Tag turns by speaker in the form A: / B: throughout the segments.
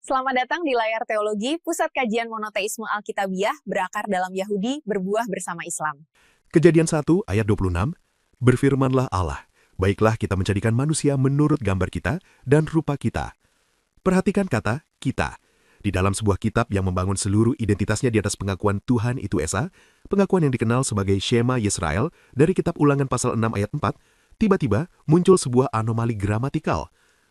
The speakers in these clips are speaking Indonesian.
A: Selamat datang di Layar Teologi, Pusat Kajian Monoteisme Alkitabiah, berakar dalam Yahudi, berbuah bersama Islam.
B: Kejadian 1 ayat 26, berfirmanlah Allah, baiklah kita menjadikan manusia menurut gambar kita dan rupa kita. Perhatikan kata kita. Di dalam sebuah kitab yang membangun seluruh identitasnya di atas pengakuan Tuhan itu Esa, pengakuan yang dikenal sebagai Shema Yisrael dari kitab Ulangan pasal 6 ayat 4, tiba-tiba muncul sebuah anomali gramatikal.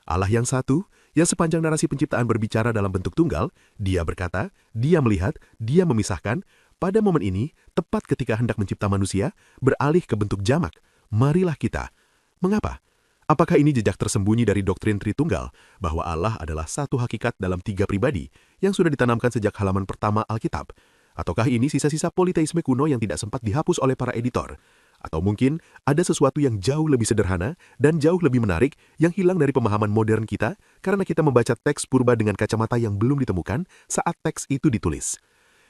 B: Allah yang satu, yang sepanjang narasi penciptaan berbicara dalam bentuk tunggal, dia berkata, dia melihat, dia memisahkan, pada momen ini, tepat ketika hendak mencipta manusia, beralih ke bentuk jamak. Marilah kita. Mengapa? Apakah ini jejak tersembunyi dari doktrin Tritunggal, bahwa Allah adalah satu hakikat dalam tiga pribadi, yang sudah ditanamkan sejak halaman pertama Alkitab? Ataukah ini sisa-sisa politeisme kuno yang tidak sempat dihapus oleh para editor? Atau mungkin ada sesuatu yang jauh lebih sederhana dan jauh lebih menarik yang hilang dari pemahaman modern kita karena kita membaca teks purba dengan kacamata yang belum ditemukan saat teks itu ditulis.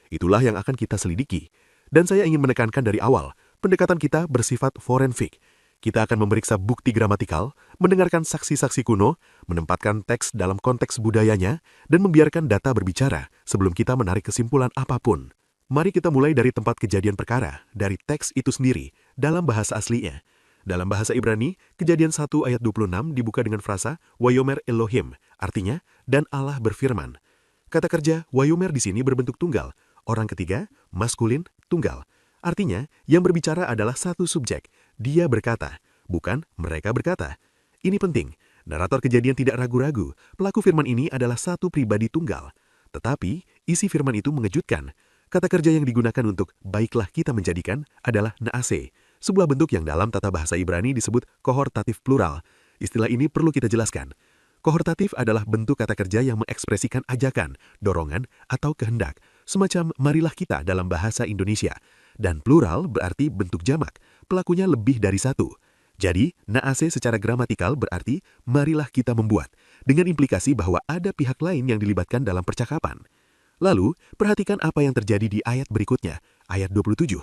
B: Itulah yang akan kita selidiki. Dan saya ingin menekankan dari awal, pendekatan kita bersifat forensik. Kita akan memeriksa bukti gramatikal, mendengarkan saksi-saksi kuno, menempatkan teks dalam konteks budayanya, dan membiarkan data berbicara sebelum kita menarik kesimpulan apapun. Mari kita mulai dari tempat kejadian perkara, dari teks itu sendiri, dalam bahasa aslinya. Dalam bahasa Ibrani, kejadian 1 ayat 26 dibuka dengan frasa Wayomer Elohim, artinya, dan Allah berfirman. Kata kerja Wayomer di sini berbentuk tunggal, orang ketiga, maskulin, tunggal. Artinya, yang berbicara adalah satu subjek, dia berkata, bukan mereka berkata. Ini penting, narator kejadian tidak ragu-ragu, pelaku firman ini adalah satu pribadi tunggal. Tetapi, isi firman itu mengejutkan. Kata kerja yang digunakan untuk baiklah kita menjadikan adalah naase, sebuah bentuk yang dalam tata bahasa Ibrani disebut kohortatif plural. Istilah ini perlu kita jelaskan. Kohortatif adalah bentuk kata kerja yang mengekspresikan ajakan, dorongan, atau kehendak, semacam marilah kita dalam bahasa Indonesia. Dan plural berarti bentuk jamak, pelakunya lebih dari satu. Jadi, naase secara gramatikal berarti marilah kita membuat, dengan implikasi bahwa ada pihak lain yang dilibatkan dalam percakapan. Lalu, perhatikan apa yang terjadi di ayat berikutnya, ayat 27.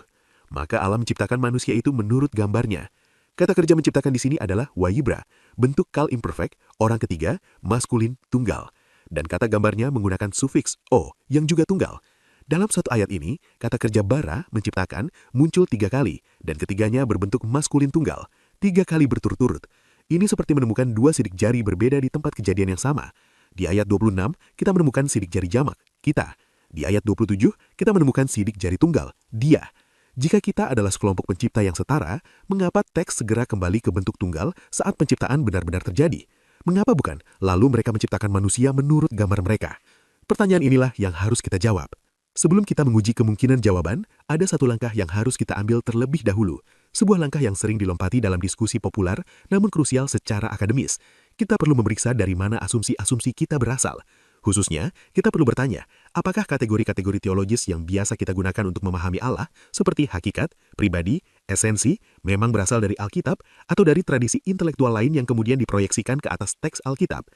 B: Maka Allah menciptakan manusia itu menurut gambarnya. Kata kerja menciptakan di sini adalah wayibra, bentuk kal imperfect, orang ketiga, maskulin, tunggal. Dan kata gambarnya menggunakan sufiks o, yang juga tunggal. Dalam satu ayat ini, kata kerja bara, menciptakan, muncul 3 kali, dan ketiganya berbentuk maskulin tunggal, 3 kali berturut-turut. Ini seperti menemukan 2 sidik jari berbeda di tempat kejadian yang sama. Di ayat 26, kita menemukan sidik jari jamak, kita. Di ayat 27, kita menemukan sidik jari tunggal, dia. Jika kita adalah sekelompok pencipta yang setara, mengapa teks segera kembali ke bentuk tunggal saat penciptaan benar-benar terjadi? Mengapa bukan? Lalu mereka menciptakan manusia menurut gambar mereka. Pertanyaan inilah yang harus kita jawab. Sebelum kita menguji kemungkinan jawaban, ada satu langkah yang harus kita ambil terlebih dahulu. Sebuah langkah yang sering dilompati dalam diskusi populer, namun krusial secara akademis. Kita perlu memeriksa dari mana asumsi-asumsi kita berasal. Khususnya, kita perlu bertanya, apakah kategori-kategori teologis yang biasa kita gunakan untuk memahami Allah, seperti hakikat, pribadi, esensi, memang berasal dari Alkitab, atau dari tradisi intelektual lain yang kemudian diproyeksikan ke atas teks Alkitab.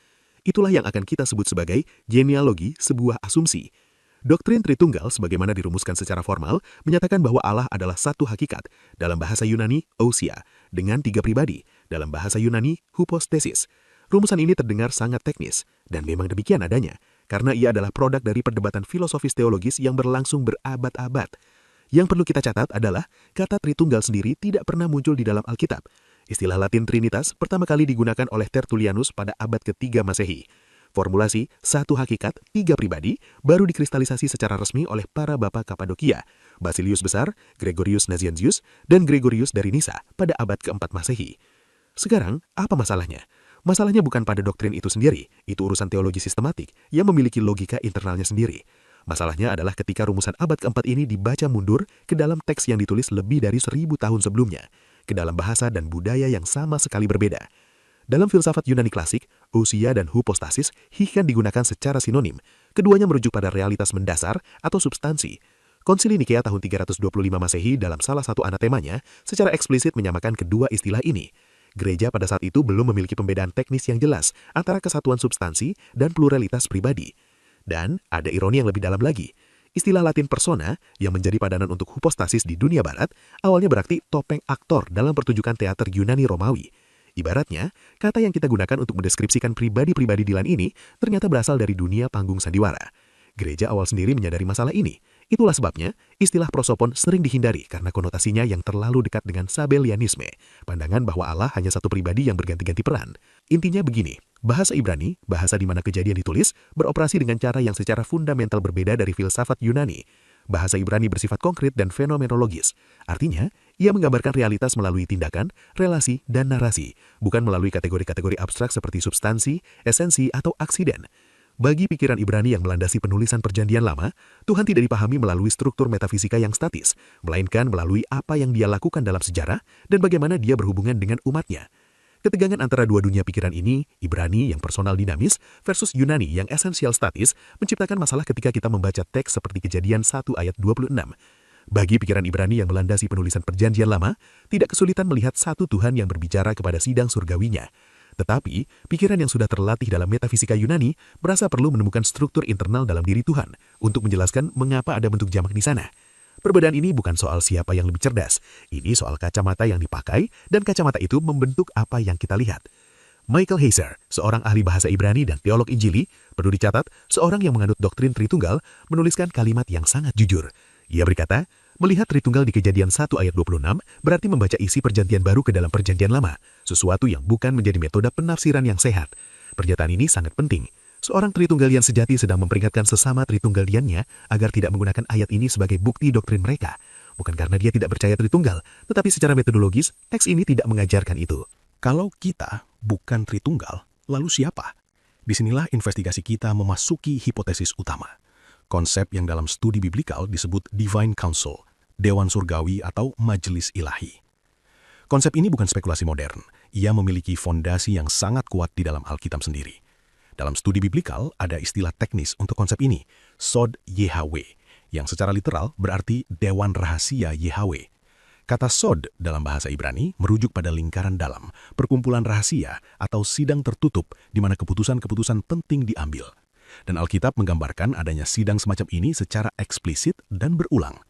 B: Itulah yang akan kita sebut sebagai genealogi sebuah asumsi. Doktrin Tritunggal, sebagaimana dirumuskan secara formal, menyatakan bahwa Allah adalah satu hakikat, dalam bahasa Yunani, ousia, dengan 3 pribadi, dalam bahasa Yunani, hypostasis. Rumusan ini terdengar sangat teknis, dan memang demikian adanya, karena ia adalah produk dari perdebatan filosofis teologis yang berlangsung berabad-abad. Yang perlu kita catat adalah, kata Tritunggal sendiri tidak pernah muncul di dalam Alkitab. Istilah Latin Trinitas pertama kali digunakan oleh Tertullianus pada abad ke-3 Masehi. Formulasi satu hakikat, 3 pribadi baru dikristalisasi secara resmi oleh para bapak Kapadokia, Basilius Besar, Gregorius Nazianzus, dan Gregorius dari Nisa pada abad ke-4 Masehi. Sekarang, apa masalahnya? Masalahnya bukan pada doktrin itu sendiri, itu urusan teologi sistematik yang memiliki logika internalnya sendiri. Masalahnya adalah ketika rumusan abad ke-4 ini dibaca mundur ke dalam teks yang ditulis lebih dari 1000 tahun sebelumnya, ke dalam bahasa dan budaya yang sama sekali berbeda. Dalam filsafat Yunani klasik, ousia dan hypostasis hikan digunakan secara sinonim. Keduanya merujuk pada realitas mendasar atau substansi. Konsili Nikea tahun 325 Masehi dalam salah satu anatemanya secara eksplisit menyamakan kedua istilah ini. Gereja pada saat itu belum memiliki pembedaan teknis yang jelas antara kesatuan substansi dan pluralitas pribadi. Dan ada ironi yang lebih dalam lagi. Istilah Latin persona yang menjadi padanan untuk hypostasis di dunia barat awalnya berarti topeng aktor dalam pertunjukan teater Yunani Romawi. Ibaratnya, kata yang kita gunakan untuk mendeskripsikan pribadi-pribadi Dylan ini ternyata berasal dari dunia panggung sandiwara. Gereja awal sendiri menyadari masalah ini. Itulah sebabnya, istilah prosopon sering dihindari karena konotasinya yang terlalu dekat dengan sabelianisme, pandangan bahwa Allah hanya satu pribadi yang berganti-ganti peran. Intinya begini, bahasa Ibrani, bahasa di mana kejadian ditulis, beroperasi dengan cara yang secara fundamental berbeda dari filsafat Yunani. Bahasa Ibrani bersifat konkret dan fenomenologis. Artinya, ia menggambarkan realitas melalui tindakan, relasi, dan narasi, bukan melalui kategori-kategori abstrak seperti substansi, esensi, atau aksiden. Bagi pikiran Ibrani yang melandasi penulisan Perjanjian Lama, Tuhan tidak dipahami melalui struktur metafisika yang statis, melainkan melalui apa yang dia lakukan dalam sejarah dan bagaimana dia berhubungan dengan umatnya. Ketegangan antara dua dunia pikiran ini, Ibrani yang personal dinamis versus Yunani yang esensial statis, menciptakan masalah ketika kita membaca teks seperti Kejadian 1 ayat 26. Bagi pikiran Ibrani yang melandasi penulisan Perjanjian Lama, tidak kesulitan melihat satu Tuhan yang berbicara kepada sidang surgawinya. Tetapi, pikiran yang sudah terlatih dalam metafisika Yunani merasa perlu menemukan struktur internal dalam diri Tuhan untuk menjelaskan mengapa ada bentuk jamak di sana. Perbedaan ini bukan soal siapa yang lebih cerdas. Ini soal kacamata yang dipakai dan kacamata itu membentuk apa yang kita lihat. Michael Heiser, seorang ahli bahasa Ibrani dan teolog Injili, perlu dicatat, seorang yang menganut doktrin Tritunggal, menuliskan kalimat yang sangat jujur. Ia berkata, melihat Tritunggal di Kejadian 1 ayat 26 berarti membaca isi Perjanjian Baru ke dalam Perjanjian Lama, sesuatu yang bukan menjadi metode penafsiran yang sehat. Pernyataan ini sangat penting. Seorang Tritunggalian sejati sedang memperingatkan sesama Tritunggaliannya agar tidak menggunakan ayat ini sebagai bukti doktrin mereka. Bukan karena dia tidak percaya Tritunggal, tetapi secara metodologis, teks ini tidak mengajarkan itu.
C: Kalau kita bukan Tritunggal, lalu siapa? Disinilah investigasi kita memasuki hipotesis utama. Konsep yang dalam studi biblikal disebut Divine Council, Dewan Surgawi atau Majelis Ilahi. Konsep ini bukan spekulasi modern, ia memiliki fondasi yang sangat kuat di dalam Alkitab sendiri. Dalam studi biblikal ada istilah teknis untuk konsep ini, Sod Yahweh, yang secara literal berarti Dewan Rahasia Yahweh. Kata Sod dalam bahasa Ibrani merujuk pada lingkaran dalam, perkumpulan rahasia atau sidang tertutup di mana keputusan-keputusan penting diambil. Dan Alkitab menggambarkan adanya sidang semacam ini secara eksplisit dan berulang.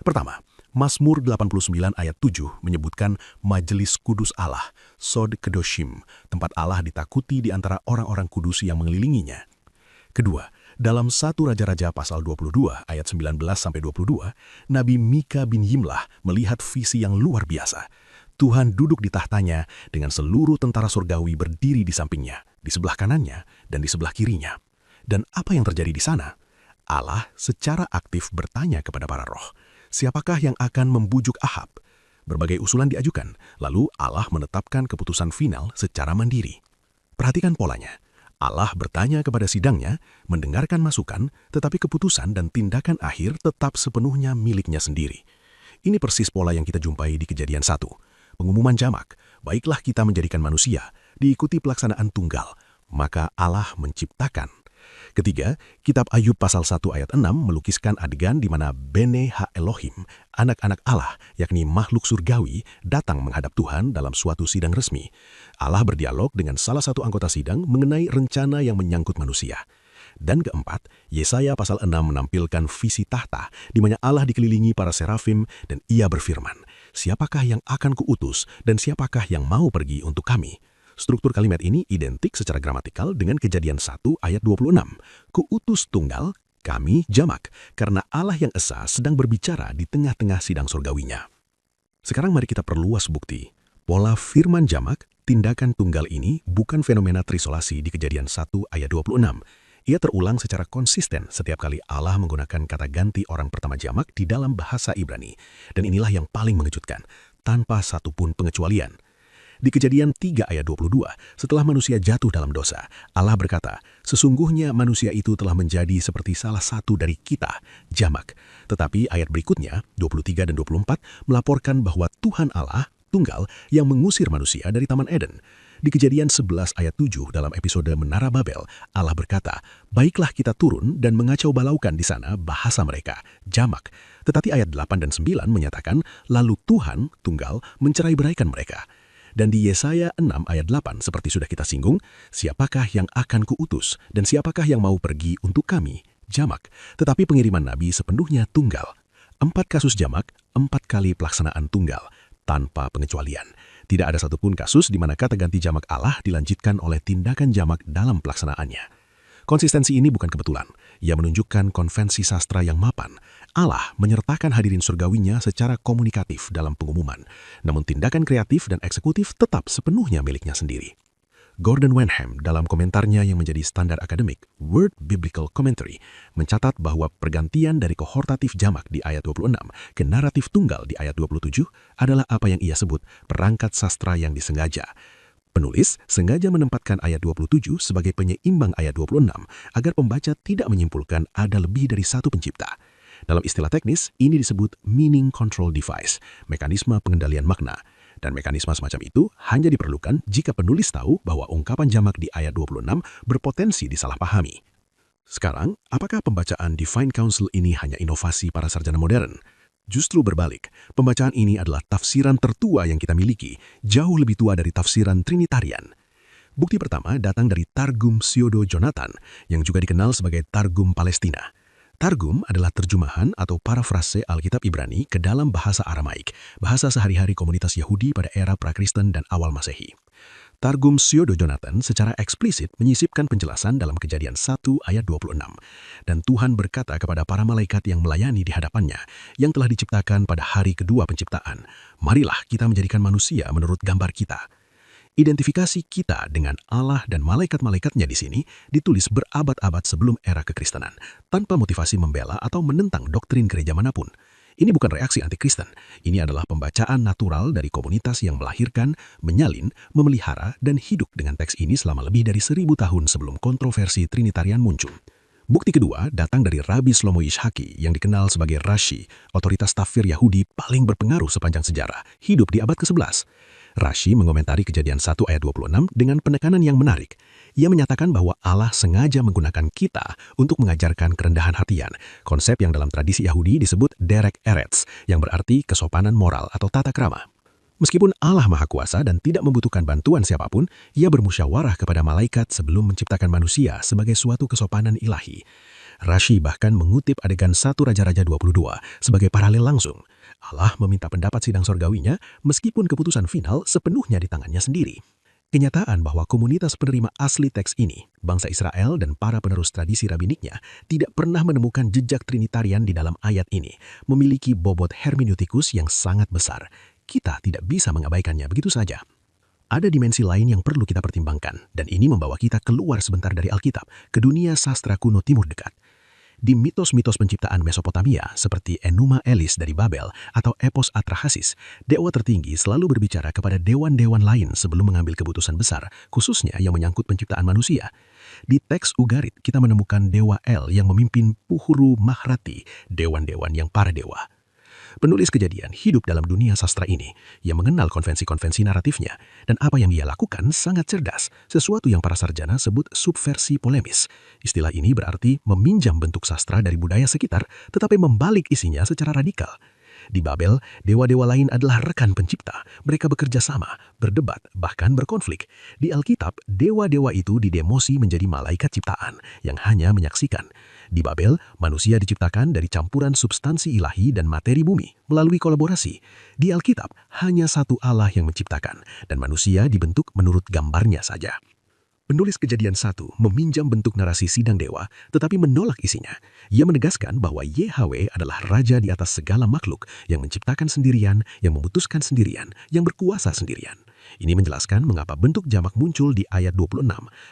C: Pertama, Mazmur 89 ayat 7 menyebutkan Majelis Kudus Allah, Sod Kedoshim, tempat Allah ditakuti di antara orang-orang kudus yang mengelilinginya. Kedua, dalam 1 Raja-Raja pasal 22 ayat 19-22, Nabi Mika bin Yimlah melihat visi yang luar biasa. Tuhan duduk di tahtanya dengan seluruh tentara surgawi berdiri di sampingnya, di sebelah kanannya, dan di sebelah kirinya. Dan apa yang terjadi di sana? Allah secara aktif bertanya kepada para roh, siapakah yang akan membujuk Ahab? Berbagai usulan diajukan, lalu Allah menetapkan keputusan final secara mandiri. Perhatikan polanya. Allah bertanya kepada sidangnya, mendengarkan masukan, tetapi keputusan dan tindakan akhir tetap sepenuhnya miliknya sendiri. Ini persis pola yang kita jumpai di Kejadian 1. Pengumuman jamak, baiklah kita menjadikan manusia, diikuti pelaksanaan tunggal, maka Allah menciptakan. Ketiga, kitab Ayub pasal 1 ayat 6 melukiskan adegan di mana Bene Ha Elohim, anak-anak Allah, yakni makhluk surgawi, datang menghadap Tuhan dalam suatu sidang resmi. Allah berdialog dengan salah satu anggota sidang mengenai rencana yang menyangkut manusia. Dan keempat, Yesaya pasal 6 menampilkan visi tahta di mana Allah dikelilingi para serafim dan ia berfirman, siapakah yang akan kuutus dan siapakah yang mau pergi untuk kami? Struktur kalimat ini identik secara gramatikal dengan Kejadian 1 ayat 26. Kuutus tunggal, kami jamak, karena Allah yang esa sedang berbicara di tengah-tengah sidang surgawinya. Sekarang mari kita perluas bukti. Pola firman jamak, tindakan tunggal ini bukan fenomena trisolasi di Kejadian 1 ayat 26. Ia terulang secara konsisten setiap kali Allah menggunakan kata ganti orang pertama jamak di dalam bahasa Ibrani. Dan inilah yang paling mengejutkan, tanpa satupun pengecualian. Di Kejadian 3 ayat 22, setelah manusia jatuh dalam dosa, Allah berkata, sesungguhnya manusia itu telah menjadi seperti salah satu dari kita, jamak. Tetapi ayat berikutnya, 23 dan 24, melaporkan bahwa Tuhan Allah, tunggal, yang mengusir manusia dari Taman Eden. Di Kejadian 11 ayat 7 dalam episode Menara Babel, Allah berkata, baiklah kita turun dan mengacau balaukan di sana bahasa mereka, jamak. Tetapi ayat 8 dan 9 menyatakan, lalu Tuhan, tunggal, mencerai-beraikan mereka. Dan di Yesaya 6 ayat 8 seperti sudah kita singgung, siapakah yang akan kuutus dan siapakah yang mau pergi untuk kami? Jamak. Tetapi pengiriman Nabi sepenuhnya tunggal. 4 kasus jamak, 4 kali pelaksanaan tunggal, tanpa pengecualian. Tidak ada satupun kasus di mana kata ganti jamak Allah dilanjutkan oleh tindakan jamak dalam pelaksanaannya. Konsistensi ini bukan kebetulan. Ia menunjukkan konvensi sastra yang mapan. Allah menyertakan hadirin surgawinya secara komunikatif dalam pengumuman, namun tindakan kreatif dan eksekutif tetap sepenuhnya miliknya sendiri. Gordon Wenham dalam komentarnya yang menjadi standar akademik, Word Biblical Commentary, mencatat bahwa pergantian dari kohortatif jamak di ayat 26 ke naratif tunggal di ayat 27 adalah apa yang ia sebut perangkat sastra yang disengaja. Penulis sengaja menempatkan ayat 27 sebagai penyeimbang ayat 26 agar pembaca tidak menyimpulkan ada lebih dari satu pencipta. Dalam istilah teknis, ini disebut meaning control device, mekanisme pengendalian makna. Dan mekanisme semacam itu hanya diperlukan jika penulis tahu bahwa ungkapan jamak di ayat 26 berpotensi disalahpahami. Sekarang, apakah pembacaan Divine Counsel ini hanya inovasi para sarjana modern? Justru berbalik, pembacaan ini adalah tafsiran tertua yang kita miliki, jauh lebih tua dari tafsiran Trinitarian. Bukti pertama datang dari Targum Pseudo Jonathan, yang juga dikenal sebagai Targum Palestina. Targum adalah terjemahan atau parafrase Alkitab Ibrani ke dalam bahasa Aramaik, bahasa sehari-hari komunitas Yahudi pada era pra-Kristen dan awal Masehi. Targum Pseudo Jonathan secara eksplisit menyisipkan penjelasan dalam Kejadian 1 ayat 26. Dan Tuhan berkata kepada para malaikat yang melayani di hadapannya, yang telah diciptakan pada hari kedua penciptaan, "Marilah kita menjadikan manusia menurut gambar kita." Identifikasi kita dengan Allah dan malaikat-malaikatnya di sini ditulis berabad-abad sebelum era kekristenan, tanpa motivasi membela atau menentang doktrin gereja manapun. Ini bukan reaksi anti-Kristen, ini adalah pembacaan natural dari komunitas yang melahirkan, menyalin, memelihara, dan hidup dengan teks ini selama lebih dari 1000 tahun sebelum kontroversi Trinitarian muncul. Bukti kedua datang dari Rabbi Shlomo Yishaki yang dikenal sebagai Rashi, otoritas tafsir Yahudi paling berpengaruh sepanjang sejarah, hidup di abad ke-11. Rashi mengomentari Kejadian 1 ayat 26 dengan penekanan yang menarik. Ia menyatakan bahwa Allah sengaja menggunakan kita untuk mengajarkan kerendahan hatian, konsep yang dalam tradisi Yahudi disebut derek eretz, yang berarti kesopanan moral atau tata krama. Meskipun Allah Maha Kuasa dan tidak membutuhkan bantuan siapapun, ia bermusyawarah kepada malaikat sebelum menciptakan manusia sebagai suatu kesopanan ilahi. Rashi bahkan mengutip adegan 1 Raja-Raja 22 sebagai paralel langsung. Allah meminta pendapat sidang sorgawinya meskipun keputusan final sepenuhnya di tangannya sendiri. Kenyataan bahwa komunitas penerima asli teks ini, bangsa Israel dan para penerus tradisi rabbiniknya, tidak pernah menemukan jejak Trinitarian di dalam ayat ini, memiliki bobot hermeneutikus yang sangat besar. Kita tidak bisa mengabaikannya begitu saja. Ada dimensi lain yang perlu kita pertimbangkan, dan ini membawa kita keluar sebentar dari Alkitab, ke dunia sastra kuno Timur Dekat. Di mitos-mitos penciptaan Mesopotamia seperti Enuma Elis dari Babel atau Epos Atrahasis, dewa tertinggi selalu berbicara kepada dewan-dewan lain sebelum mengambil keputusan besar, khususnya yang menyangkut penciptaan manusia. Di teks Ugarit, kita menemukan dewa El yang memimpin Puhuru Mahrati, dewan-dewan yang para dewa. Penulis Kejadian hidup dalam dunia sastra ini. Ia mengenal konvensi-konvensi naratifnya, dan apa yang ia lakukan sangat cerdas, sesuatu yang para sarjana sebut subversi polemis. Istilah ini berarti meminjam bentuk sastra dari budaya sekitar, tetapi membalik isinya secara radikal. Di Babel, dewa-dewa lain adalah rekan pencipta. Mereka bekerja sama, berdebat, bahkan berkonflik. Di Alkitab, dewa-dewa itu didemosi menjadi malaikat ciptaan yang hanya menyaksikan. Di Babel, manusia diciptakan dari campuran substansi ilahi dan materi bumi melalui kolaborasi. Di Alkitab, hanya satu Allah yang menciptakan, dan manusia dibentuk menurut gambarnya saja. Penulis Kejadian 1 meminjam bentuk narasi sidang dewa, tetapi menolak isinya. Ia menegaskan bahwa YHWH adalah raja di atas segala makhluk yang menciptakan sendirian, yang memutuskan sendirian, yang berkuasa sendirian. Ini menjelaskan mengapa bentuk jamak muncul di ayat 26,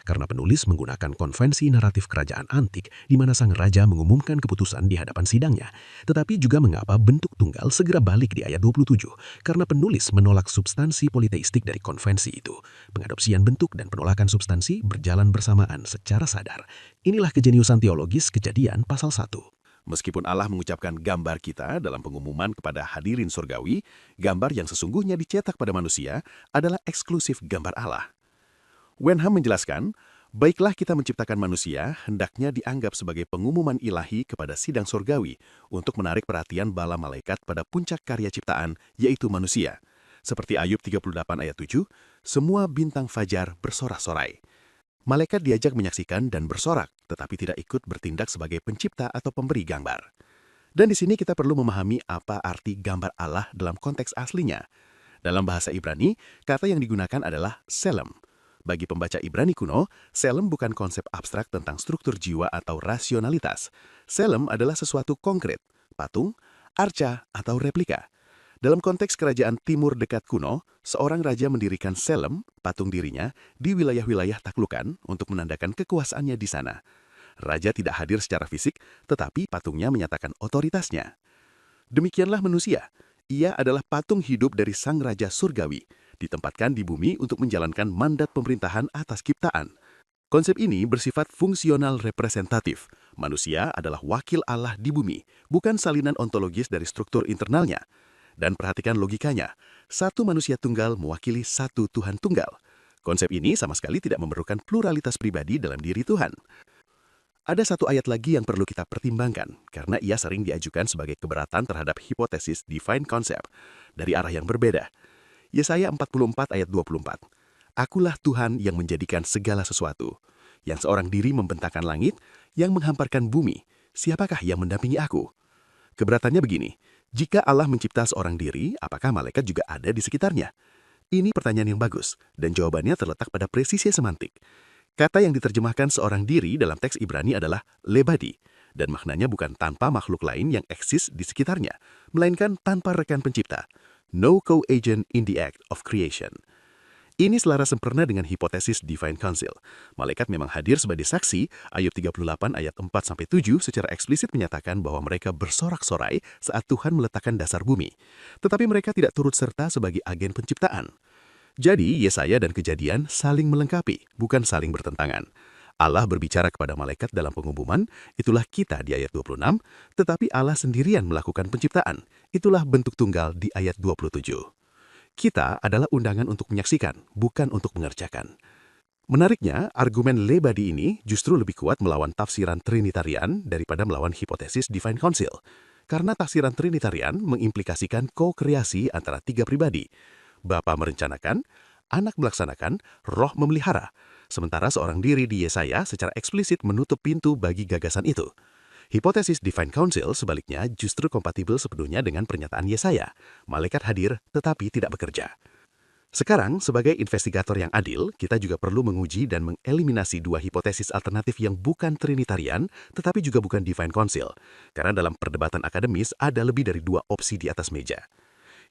C: karena penulis menggunakan konvensi naratif kerajaan antik di mana sang raja mengumumkan keputusan di hadapan sidangnya. Tetapi juga mengapa bentuk tunggal segera balik di ayat 27, karena penulis menolak substansi politeistik dari konvensi itu. Pengadopsian bentuk dan penolakan substansi berjalan bersamaan secara sadar. Inilah kejeniusan teologis Kejadian pasal 1.
B: Meskipun Allah mengucapkan gambar kita dalam pengumuman kepada hadirin surgawi, gambar yang sesungguhnya dicetak pada manusia adalah eksklusif gambar Allah. Wenham menjelaskan, baiklah kita menciptakan manusia hendaknya dianggap sebagai pengumuman ilahi kepada sidang surgawi untuk menarik perhatian bala malaikat pada puncak karya ciptaan, yaitu manusia. Seperti Ayub 38 ayat 7, semua bintang fajar bersorak-sorai. Malaikat diajak menyaksikan dan bersorak, tetapi tidak ikut bertindak sebagai pencipta atau pemberi gambar. Dan di sini kita perlu memahami apa arti gambar Allah dalam konteks aslinya. Dalam bahasa Ibrani, kata yang digunakan adalah selem. Bagi pembaca Ibrani kuno, selem bukan konsep abstrak tentang struktur jiwa atau rasionalitas. Selem adalah sesuatu konkret, patung, arca, atau replika. Dalam konteks kerajaan timur dekat kuno, seorang raja mendirikan selem, patung dirinya, di wilayah-wilayah taklukan untuk menandakan kekuasaannya di sana. Raja tidak hadir secara fisik, tetapi patungnya menyatakan otoritasnya. Demikianlah manusia. Ia adalah patung hidup dari sang raja surgawi, ditempatkan di bumi untuk menjalankan mandat pemerintahan atas ciptaan. Konsep ini bersifat fungsional representatif. Manusia adalah wakil Allah di bumi, bukan salinan ontologis dari struktur internalnya. Dan perhatikan logikanya, satu manusia tunggal mewakili satu Tuhan tunggal. Konsep ini sama sekali tidak memerlukan pluralitas pribadi dalam diri Tuhan. Ada satu ayat lagi yang perlu kita pertimbangkan, karena ia sering diajukan sebagai keberatan terhadap hipotesis divine concept dari arah yang berbeda. Yesaya 44 ayat 24. Akulah Tuhan yang menjadikan segala sesuatu, yang seorang diri membentangkan langit, yang menghamparkan bumi. Siapakah yang mendampingi aku? Keberatannya begini, jika Allah mencipta seorang diri, apakah malaikat juga ada di sekitarnya? Ini pertanyaan yang bagus, dan jawabannya terletak pada presisi semantik. Kata yang diterjemahkan seorang diri dalam teks Ibrani adalah lebadi, dan maknanya bukan tanpa makhluk lain yang eksis di sekitarnya, melainkan tanpa rekan pencipta. No co-agent in the act of creation. Ini selaras sempurna dengan hipotesis Divine Council. Malaikat memang hadir sebagai saksi, Ayub 38 ayat 4-7 secara eksplisit menyatakan bahwa mereka bersorak-sorai saat Tuhan meletakkan dasar bumi. Tetapi mereka tidak turut serta sebagai agen penciptaan. Jadi, Yesaya dan Kejadian saling melengkapi, bukan saling bertentangan. Allah berbicara kepada malaikat dalam pengumuman, itulah kita di ayat 26, tetapi Allah sendirian melakukan penciptaan. Itulah bentuk tunggal di ayat 27. Kita adalah undangan untuk menyaksikan, bukan untuk mengerjakan. Menariknya, argumen lebadi ini justru lebih kuat melawan tafsiran Trinitarian daripada melawan hipotesis Divine Council. Karena tafsiran Trinitarian mengimplikasikan ko-kreasi antara tiga pribadi. Bapa merencanakan, anak melaksanakan, roh memelihara. Sementara seorang diri di Yesaya secara eksplisit menutup pintu bagi gagasan itu. Hipotesis Divine Council sebaliknya justru kompatibel sepenuhnya dengan pernyataan Yesaya. Malaikat hadir tetapi tidak bekerja. Sekarang, sebagai investigator yang adil, kita juga perlu menguji dan mengeliminasi dua hipotesis alternatif yang bukan Trinitarian, tetapi juga bukan Divine Council. Karena dalam perdebatan akademis ada lebih dari dua opsi di atas meja.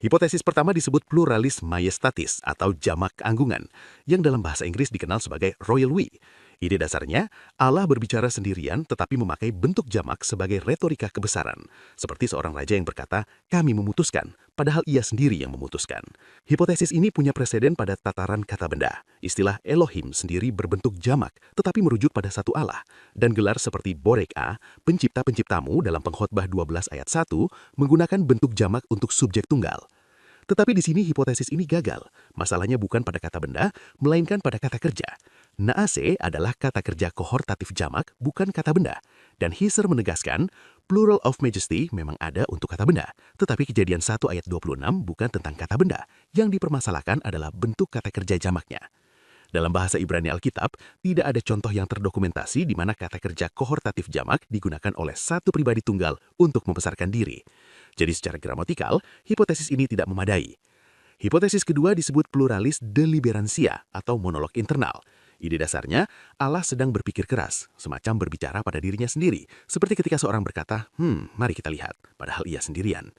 B: Hipotesis pertama disebut pluralis majestatis atau jamak keanggungan, yang dalam bahasa Inggris dikenal sebagai royal we. Ide dasarnya, Allah berbicara sendirian tetapi memakai bentuk jamak sebagai retorika kebesaran. Seperti seorang raja yang berkata, kami memutuskan, padahal ia sendiri yang memutuskan. Hipotesis ini punya preseden pada tataran kata benda. Istilah Elohim sendiri berbentuk jamak, tetapi merujuk pada satu Allah. Dan gelar seperti Borek-A, pencipta-penciptamu dalam Pengkhotbah 12 ayat 1, menggunakan bentuk jamak untuk subjek tunggal. Tetapi di sini hipotesis ini gagal. Masalahnya bukan pada kata benda, melainkan pada kata kerja. Naase adalah kata kerja kohortatif jamak, bukan kata benda. Dan Heiser menegaskan, plural of majesty memang ada untuk kata benda. Tetapi Kejadian 1 ayat 26 bukan tentang kata benda. Yang dipermasalahkan adalah bentuk kata kerja jamaknya. Dalam bahasa Ibrani Alkitab, tidak ada contoh yang terdokumentasi di mana kata kerja kohortatif jamak digunakan oleh satu pribadi tunggal untuk membesarkan diri. Jadi secara gramatikal, hipotesis ini tidak memadai. Hipotesis kedua disebut pluralis deliberantia atau monolog internal. Ide dasarnya, Allah sedang berpikir keras, semacam berbicara pada dirinya sendiri, seperti ketika seorang berkata, mari kita lihat, padahal ia sendirian.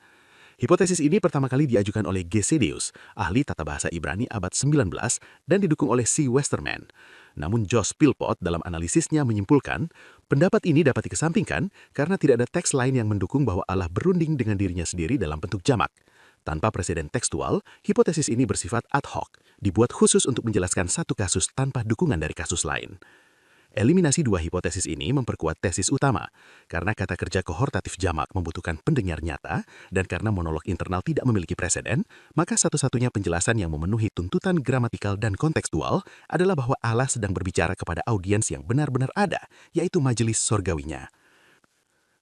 B: Hipotesis ini pertama kali diajukan oleh Gesedius, ahli tata bahasa Ibrani abad 19, dan didukung oleh C. Westerman. Namun Josh Philpott dalam analisisnya menyimpulkan, pendapat ini dapat dikesampingkan karena tidak ada teks lain yang mendukung bahwa Allah berunding dengan dirinya sendiri dalam bentuk jamak. Tanpa preseden tekstual, hipotesis ini bersifat ad hoc, dibuat khusus untuk menjelaskan satu kasus tanpa dukungan dari kasus lain. Eliminasi dua hipotesis ini memperkuat tesis utama, karena kata kerja kohortatif jamak membutuhkan pendengar nyata, dan karena monolog internal tidak memiliki preseden, maka satu-satunya penjelasan yang memenuhi tuntutan gramatikal dan kontekstual adalah bahwa Allah sedang berbicara kepada audiens yang benar-benar ada, yaitu majelis sorgawinya.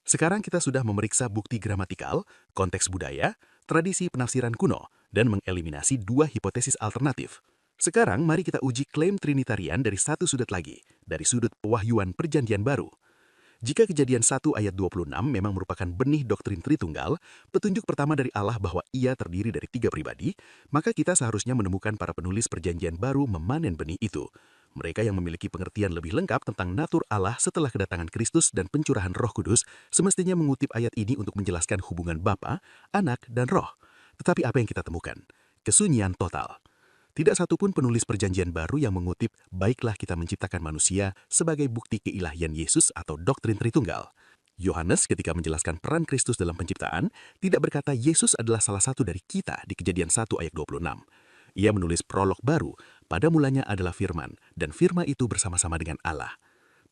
B: Sekarang kita sudah memeriksa bukti gramatikal, konteks budaya, tradisi penafsiran kuno, dan mengeliminasi dua hipotesis alternatif. Sekarang mari kita uji klaim Trinitarian dari satu sudut lagi, dari sudut pewahyuan Perjanjian Baru.
C: Jika Kejadian 1 ayat 26 memang merupakan benih doktrin Tritunggal, petunjuk pertama dari Allah bahwa Ia terdiri dari 3 pribadi, maka kita seharusnya menemukan para penulis Perjanjian Baru memanen benih itu. Mereka yang memiliki pengertian lebih lengkap tentang natur Allah setelah kedatangan Kristus dan pencurahan Roh Kudus semestinya mengutip ayat ini untuk menjelaskan hubungan Bapa, Anak, dan Roh. Tetapi apa yang kita temukan? Kesunyian total. Tidak satupun penulis Perjanjian Baru yang mengutip baiklah kita menciptakan manusia sebagai bukti keilahian Yesus atau doktrin Tritunggal. Yohanes ketika menjelaskan peran Kristus dalam penciptaan tidak berkata Yesus adalah salah satu dari kita di Kejadian 1 ayat 26. Ia menulis prolog baru, pada mulanya adalah firman, dan firman itu bersama-sama dengan Allah.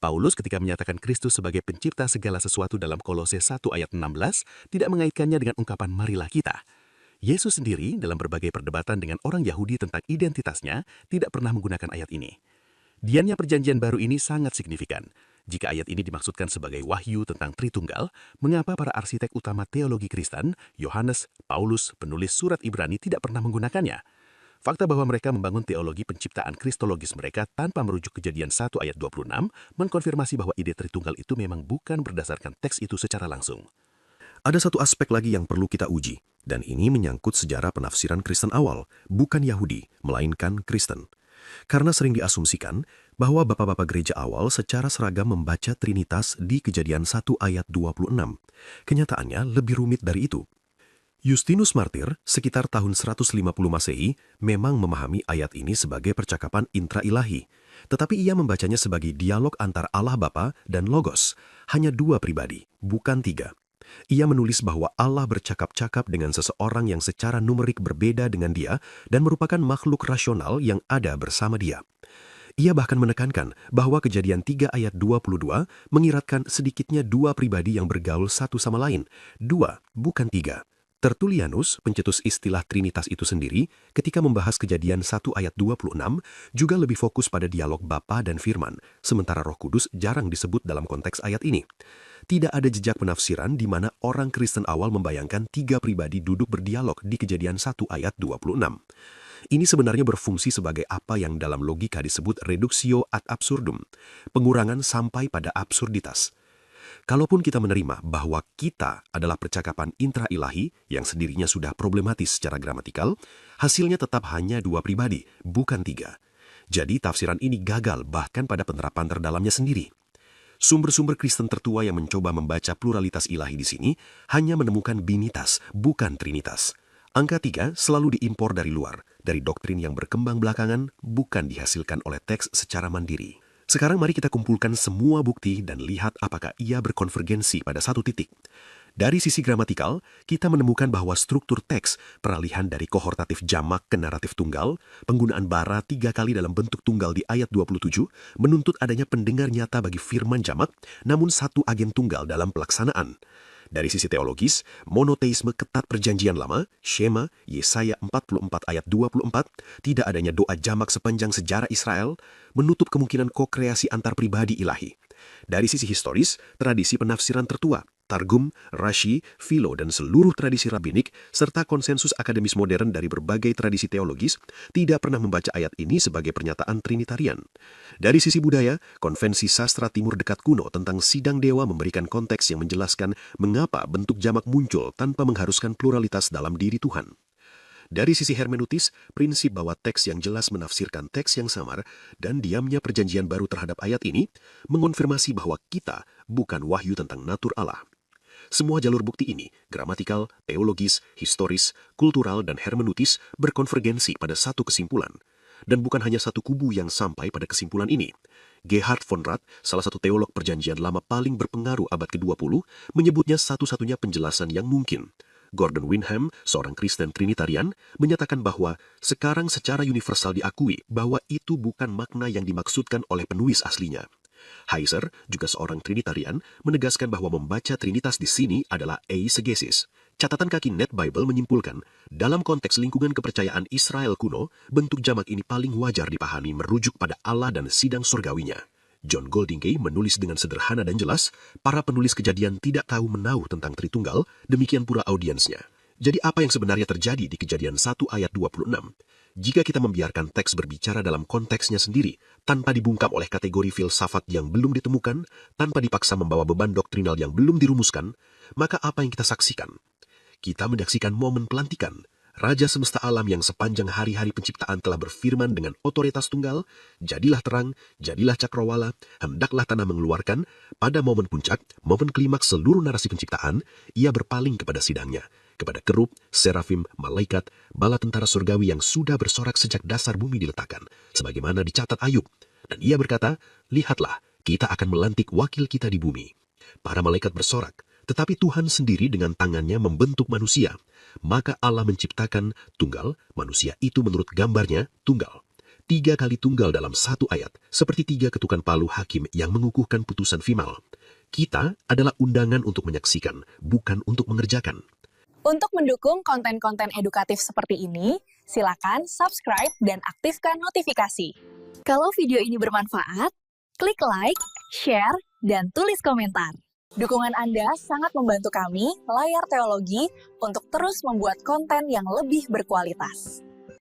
C: Paulus ketika menyatakan Kristus sebagai pencipta segala sesuatu dalam Kolose 1 ayat 16 tidak mengaitkannya dengan ungkapan marilah kita. Yesus sendiri dalam berbagai perdebatan dengan orang Yahudi tentang identitasnya tidak pernah menggunakan ayat ini. Diannya Perjanjian Baru ini sangat signifikan. Jika ayat ini dimaksudkan sebagai wahyu tentang Tritunggal, mengapa para arsitek utama teologi Kristen, Yohanes, Paulus, penulis surat Ibrani tidak pernah menggunakannya? Fakta bahwa mereka membangun teologi penciptaan kristologis mereka tanpa merujuk Kejadian 1 ayat 26 mengkonfirmasi bahwa ide Tritunggal itu memang bukan berdasarkan teks itu secara langsung. Ada satu aspek lagi yang perlu kita uji, dan ini menyangkut sejarah penafsiran Kristen awal, bukan Yahudi, melainkan Kristen. Karena sering diasumsikan bahwa bapak-bapak gereja awal secara seragam membaca Trinitas di Kejadian 1 ayat 26. Kenyataannya lebih rumit dari itu. Justinus Martir, sekitar tahun 150 Masehi, memang memahami ayat ini sebagai percakapan intra-ilahi, tetapi ia membacanya sebagai dialog antara Allah Bapa dan Logos, hanya 2 pribadi, bukan 3. Ia menulis bahwa Allah bercakap-cakap dengan seseorang yang secara numerik berbeda dengan dia dan merupakan makhluk rasional yang ada bersama dia. Ia bahkan menekankan bahwa Kejadian 3 ayat 22 mengiratkan sedikitnya 2 pribadi yang bergaul satu sama lain, 2, bukan 3. Tertullianus, pencetus istilah Trinitas itu sendiri, ketika membahas Kejadian 1 ayat 26, juga lebih fokus pada dialog Bapa dan Firman, sementara Roh Kudus jarang disebut dalam konteks ayat ini. Tidak ada jejak penafsiran di mana orang Kristen awal membayangkan 3 pribadi duduk berdialog di Kejadian 1 ayat 26. Ini sebenarnya berfungsi sebagai apa yang dalam logika disebut reductio ad absurdum, pengurangan sampai pada absurditas. Kalaupun kita menerima bahwa kita adalah percakapan intra-ilahi yang sendirinya sudah problematis secara gramatikal, hasilnya tetap hanya 2 pribadi, bukan 3. Jadi tafsiran ini gagal bahkan pada penerapan terdalamnya sendiri. Sumber-sumber Kristen tertua yang mencoba membaca pluralitas ilahi di sini hanya menemukan binitas, bukan trinitas. Angka 3 selalu diimpor dari luar, dari doktrin yang berkembang belakangan, bukan dihasilkan oleh teks secara mandiri. Sekarang mari kita kumpulkan semua bukti dan lihat apakah ia berkonvergensi pada satu titik. Dari sisi gramatikal, kita menemukan bahwa struktur teks, peralihan dari kohortatif jamak ke naratif tunggal, penggunaan bara 3 kali dalam bentuk tunggal di ayat 27, menuntut adanya pendengar nyata bagi firman jamak, namun satu agen tunggal dalam pelaksanaan. Dari sisi teologis, monoteisme ketat Perjanjian Lama, Shema, Yesaya 44 ayat 24, tidak adanya doa jamak sepanjang sejarah Israel, menutup kemungkinan kokreasi antar pribadi ilahi. Dari sisi historis, tradisi penafsiran tertua, Targum, Rashi, Philo, dan seluruh tradisi rabbinik, serta konsensus akademis modern dari berbagai tradisi teologis, tidak pernah membaca ayat ini sebagai pernyataan trinitarian. Dari sisi budaya, konvensi sastra timur dekat kuno tentang sidang dewa memberikan konteks yang menjelaskan mengapa bentuk jamak muncul tanpa mengharuskan pluralitas dalam diri Tuhan. Dari sisi hermeneutis, prinsip bahwa teks yang jelas menafsirkan teks yang samar dan diamnya Perjanjian Baru terhadap ayat ini mengonfirmasi bahwa kita bukan wahyu tentang natur Allah. Semua jalur bukti ini, gramatikal, teologis, historis, kultural, dan hermeneutis berkonvergensi pada satu kesimpulan. Dan bukan hanya satu kubu yang sampai pada kesimpulan ini. Gerhard von Rad, salah satu teolog Perjanjian Lama paling berpengaruh abad ke-20, menyebutnya satu-satunya penjelasan yang mungkin. Gordon Wenham, seorang Kristen Trinitarian, menyatakan bahwa sekarang secara universal diakui bahwa itu bukan makna yang dimaksudkan oleh penulis aslinya. Heiser, juga seorang Trinitarian, menegaskan bahwa membaca Trinitas di sini adalah eisegesis. Catatan kaki Net Bible menyimpulkan, dalam konteks lingkungan kepercayaan Israel kuno, bentuk jamak ini paling wajar dipahami merujuk pada Allah dan sidang surgawinya. John Goldingay menulis dengan sederhana dan jelas, para penulis Kejadian tidak tahu menahu tentang Tritunggal, demikian pula audiensnya. Jadi apa yang sebenarnya terjadi di Kejadian 1 ayat 26? Jika kita membiarkan teks berbicara dalam konteksnya sendiri,
B: tanpa dibungkam oleh kategori filsafat yang belum ditemukan, tanpa dipaksa membawa beban doktrinal yang belum dirumuskan, maka apa yang kita saksikan? Kita menyaksikan momen pelantikan, Raja semesta alam yang sepanjang hari-hari penciptaan telah berfirman dengan otoritas tunggal, jadilah terang, jadilah cakrawala, hendaklah tanah mengeluarkan, pada momen puncak, momen klimaks seluruh narasi penciptaan, ia berpaling kepada sidangnya, kepada kerub, serafim, malaikat, bala tentara surgawi yang sudah bersorak sejak dasar bumi diletakkan, sebagaimana dicatat Ayub. Dan ia berkata, lihatlah, kita akan melantik wakil kita di bumi. Para malaikat bersorak, tetapi Tuhan sendiri dengan tangannya membentuk manusia. Maka Allah menciptakan tunggal, manusia itu menurut gambarnya tunggal. 3 kali tunggal dalam satu ayat, seperti 3 ketukan palu hakim yang mengukuhkan putusan final. Kita adalah undangan untuk menyaksikan, bukan untuk mengerjakan.
A: Untuk mendukung konten-konten edukatif seperti ini, silakan subscribe dan aktifkan notifikasi. Kalau video ini bermanfaat, klik like, share, dan tulis komentar. Dukungan Anda sangat membantu kami, Layar Teologi, untuk terus membuat konten yang lebih berkualitas.